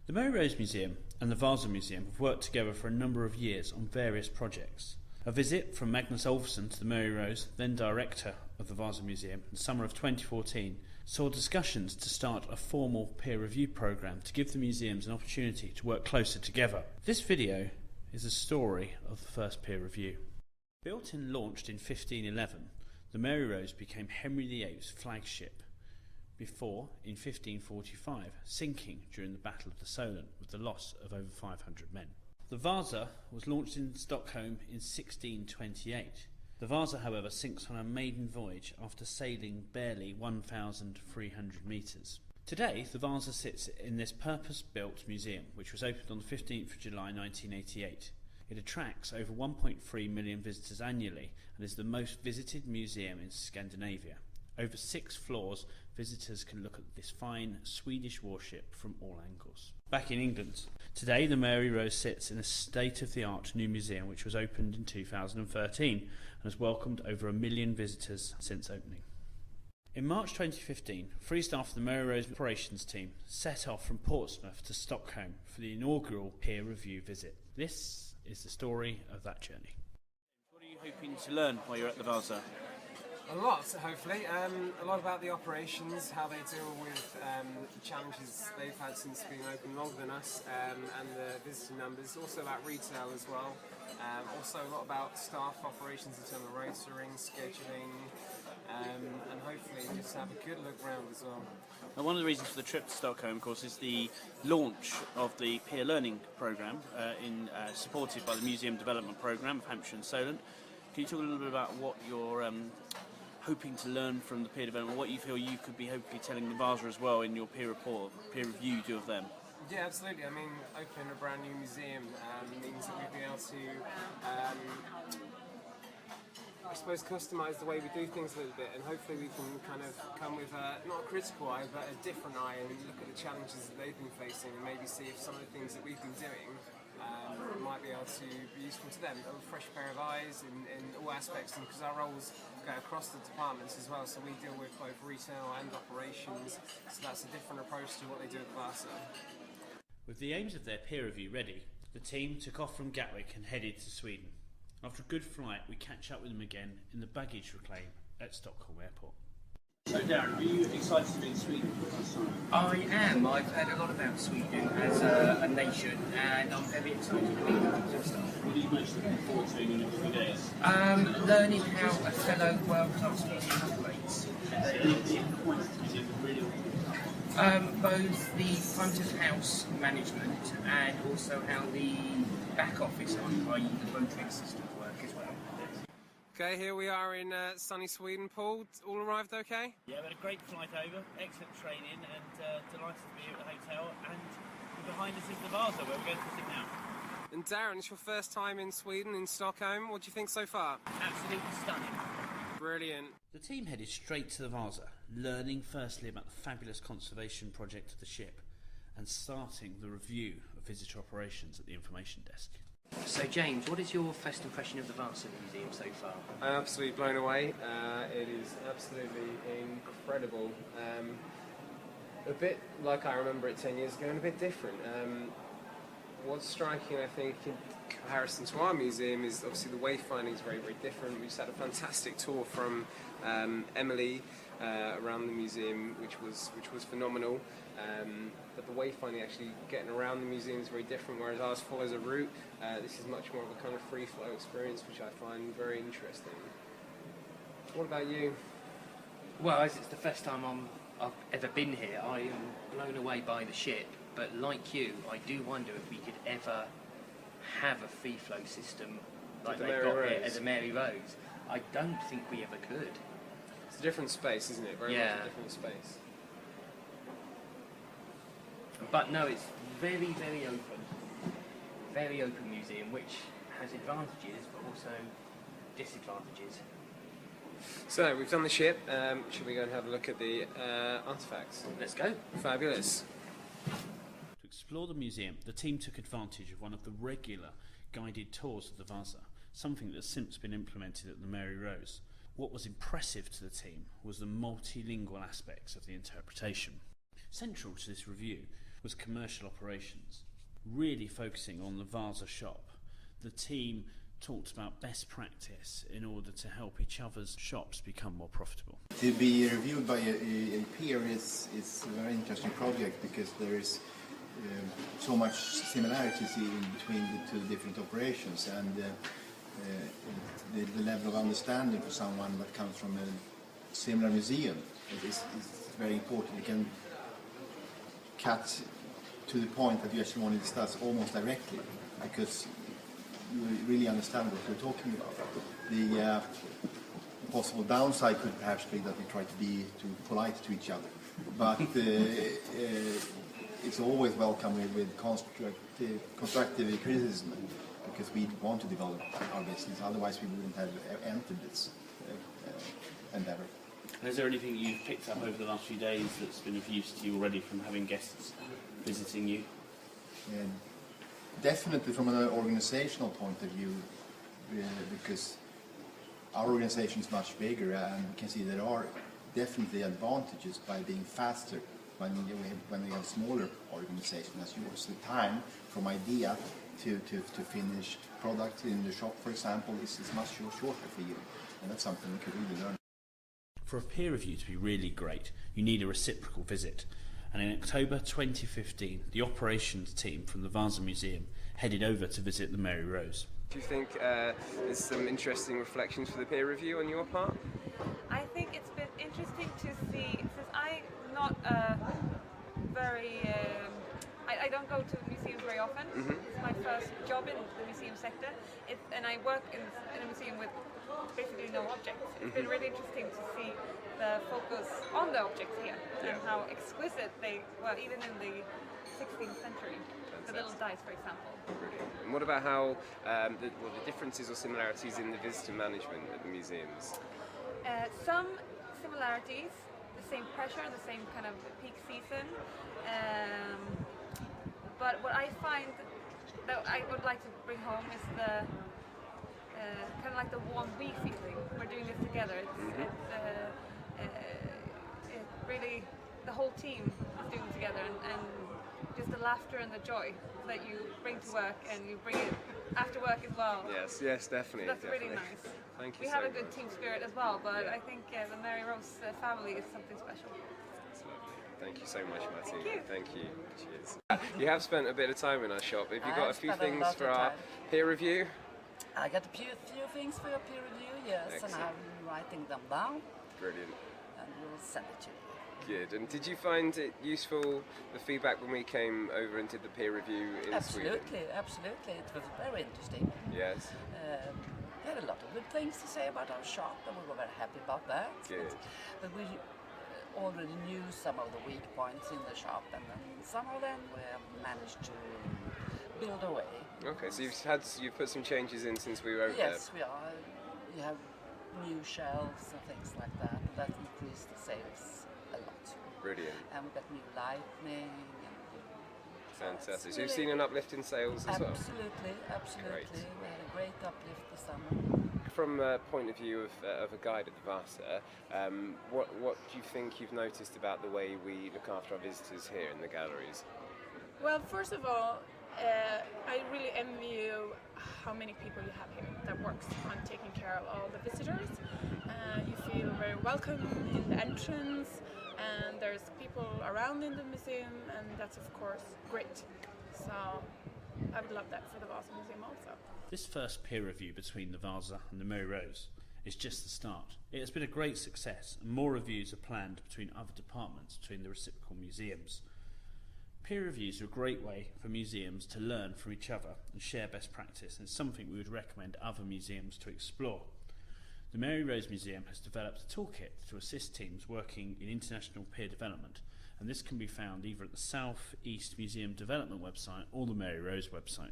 The Mary Rose Museum and the Vasa Museum have worked together for a number of years on various projects. A visit from Magnus Olfsson to the Mary Rose, then director of the Vasa Museum, in the summer of 2014, saw discussions to start a formal peer review programme to give the museums an opportunity to work closer together. This video is a story of the first peer review. Built and launched in 1511, the Mary Rose became Henry VIII's flagship, before, in 1545, sinking during the Battle of the Solent with the loss of over 500 men. The Vasa was launched in Stockholm in 1628. The Vasa, however, sinks on a maiden voyage after sailing barely 1,300 metres. Today, the Vasa sits in this purpose-built museum, which was opened on the 15th of July 1988. It attracts over 1.3 million visitors annually and is the most visited museum in Scandinavia. Over 6 floors, visitors can look at this fine Swedish warship from all angles. Back in England, today the Mary Rose sits in a state-of-the-art new museum which was opened in 2013 and has welcomed over 1 million visitors since opening. In March 2015, 3 staff of the Mary Rose operations team set off from Portsmouth to Stockholm for the inaugural peer review visit. This is the story of that journey. What are you hoping to learn while you're at the Vasa? A lot, hopefully. A lot about the operations, how they deal with the challenges they've had since being open longer than us, and the visitor numbers. Also about retail as well. Also a lot about staff operations in terms of rotoring, scheduling, and hopefully just have a good look round as well. Now, one of the reasons for the trip to Stockholm, of course, is the launch of the peer learning programme, supported by the Museum Development Programme of Hampshire and Solent. Can you talk a little bit about what you're hoping to learn from the peer development, what you feel you could be hopefully telling the Vasa as well in your peer review you do of them? Yeah, absolutely. I mean, opening a brand new museum means that we'll be able to, I suppose, customise the way we do things a little bit, and hopefully we can kind of come with not a critical eye, but a different eye, and look at the challenges that they've been facing, and maybe see if some of the things that we've been doing might be able to be useful to them. A fresh pair of eyes in all aspects, and because our roles go across the departments as well, so we deal with both retail and operations, so that's a different approach to what they do at Vasa. With the aims of their peer review ready, the team took off from Gatwick and headed to Sweden. After a good flight, we catch up with them again in the baggage reclaim at Stockholm Airport. So Darren, are you excited to be in Sweden for the first time? I am. I've heard a lot about Sweden as a nation, and I'm very excited to be here. What are you most looking forward to in the next few days? Learning how a fellow world-class museum operates. Both the front of house management and also how the back office, i.e. the rotating system, work as well. Okay, here we are in sunny Sweden. Paul, all arrived okay? Yeah, we had a great flight over, excellent training, and delighted to be here at the hotel. And behind us is the Vasa, where we're going to visit now. And Darren, it's your first time in Sweden, in Stockholm. What do you think so far? Absolutely stunning. Brilliant. The team headed straight to the Vasa, learning firstly about the fabulous conservation project of the ship, and starting the review of visitor operations at the information desk. So James, what is your first impression of the Vasa Museum so far? I'm absolutely blown away. It is absolutely incredible. A bit like I remember it 10 years ago, and a bit different. What's striking, I think, in comparison to our museum is obviously the wayfinding is very, very different. We just had a fantastic tour from Emily around the museum, which was phenomenal. But the wayfinding, actually getting around the museum, is very different, whereas ours follows a route. This is much more of a kind of free flow experience, which I find very interesting. What about you? Well, as it's the first time I've ever been here, I am blown away by the ship. But like you, I do wonder if we could ever have a free flow system like they've got here at the Mary Rose. I don't think we ever could. It's a different space, isn't it? Very much a different space. But no, it's very, very open. Very open museum, which has advantages but also disadvantages. So, we've done the ship. Should we go and have a look at the artefacts? Let's go. Fabulous. To explore the museum, the team took advantage of one of the regular guided tours of the Vasa, something that has since been implemented at the Mary Rose. What was impressive to the team was the multilingual aspects of the interpretation. Central to this review was commercial operations, really focusing on the Vasa shop. The team talked about best practice in order to help each other's shops become more profitable. To be reviewed by a peer is a very interesting project because there is so much similarities in between the two different operations, and the level of understanding for someone that comes from a similar museum is very important. You can cut to the point that you actually want to discuss almost directly because you really understand what you're talking about. The possible downside could perhaps be that we try to be too polite to each other, but it's always welcome with constructive criticism because we want to develop our business, otherwise we wouldn't have entered this endeavor. And is there anything you've picked up over the last few days that's been of use to you already from having guests visiting you? Definitely from an organizational point of view, because our organization is much bigger, and you can see there are definitely advantages by being faster when we have smaller organization as yours. The time from idea to finished product in the shop, for example, is much shorter for you, and that's something you could really learn. For a peer review to be really great, you need a reciprocal visit. And in October 2015, the operations team from the Vasa Museum headed over to visit the Mary Rose. Do you think there's some interesting reflections for the peer review on your part? I think it's been interesting to see, since I'm not very... I don't go to museums very often. Mm-hmm. It's my first job in the museum sector, and I work in a museum with basically no objects. It's been really interesting to see the focus on the objects here and how exquisite they were, even in the 16th century. The little dice, for example. Brilliant. And what about how the differences or similarities in the visitor management at the museums? Some similarities, the same pressure, the same kind of peak season. But what I find that I would like to bring home is the kind of like the warm we feeling. We're doing this together. It's really the whole team is doing it together, and just the laughter and the joy that you bring to work, and you bring it after work as well. Yes, definitely. So that's definitely. really nice. Thank you. We have a good team spirit as well, but I think the Mary Rose family is something special. That's lovely. Thank you so much, Martina. Thank you. Thank you. Cheers. You have spent a bit of time in our shop. Have you got a few spent a things lot for of our time. peer review? I got a few things for your peer review, yes, Excellent. and I'm writing them down, Brilliant. and we'll send it to you. Good. And did you find it useful, the feedback when we came over and did the peer review in Sweden? Absolutely. It was very interesting. Yes. We had a lot of good things to say about our shop, and we were very happy about that. Good. But we already knew some of the weak points in the shop, and then some of them we have managed to build away. Okay, so you've put some changes in since we were over Yes, we are. You have new shelves and things like that. That increased the sales a lot. there. Brilliant. And we got new lighting. And Fantastic. So you've seen an uplift in sales as well? Absolutely. Great. We had a great uplift this summer. From a point of view of a guide at the Vasa, what do you think you've noticed about the way we look after our visitors here in the galleries? Well, first of all, I really envy you how many people you have here that works on taking care of all the visitors. You feel very welcome in the entrance, and there's people around in the museum, and that's of course great. So I would love that for the Vasa Museum also. This first peer review between the Vasa and the Mary Rose is just the start. It has been a great success, and more reviews are planned between other departments between the reciprocal museums. Peer reviews are a great way for museums to learn from each other and share best practice, and it's something we would recommend other museums to explore. The Mary Rose Museum has developed a toolkit to assist teams working in international peer development, and this can be found either at the South East Museum Development website or the Mary Rose website.